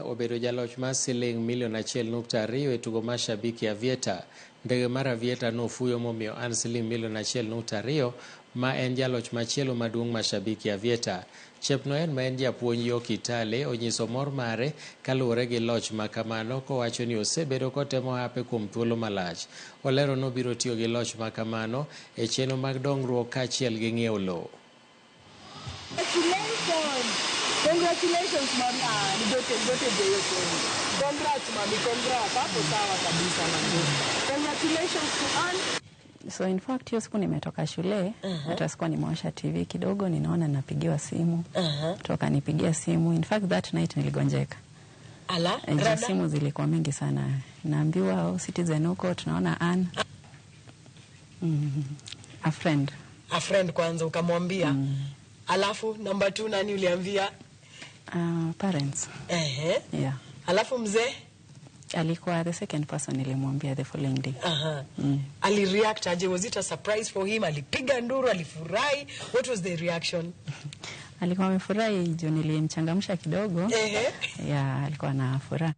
obedo jaloch mar siling milion 1.2 e tugo mar Shabiki Avieta. Ndege mar Avieta nofuyo momiyo an siling milion 1.2 ma en jaloch machielo maduong' mar Shabiki Avieta. Chepnoen ma en japuonj yo Kitale onyiso mor mare kaluwore gi loch makamano kowacho ni osebedo kotemo hape kuom thuolo malach. Olero nobiro tiyo gi loch makamano e chenro mag dongruok kaachiel gi ng'iewo lowo. Congratulations, mami. Nigote jeyo kwenye. Congrats, mami. Congrats. Hapo sawa kabisa, mami. Congratulations to Ann. So in fact hiyo siku nimetoka shule, hata sikuwa nimewasha TV kidogo, ninaona napigiwa simu. Toka nipigia simu. In fact that night niligonjeka. Ala, rada? Simu zilikuwa mingi sana. Naambiwa Citizen huko tunaona Ann. A friend. A friend kwanza ukamwambia. Alafu number 2 nani uliambia? Parents. Yeah. Alafu mzee? Alikuwa the second person nilimwambia the following day. Ali react aje? Was it a surprise for him? Alipiga nduru, alifurahi? What was the reaction? Alikuwa amefurahi juu nilimchangamsha kidogo. Yeah, alikuwa na furaha.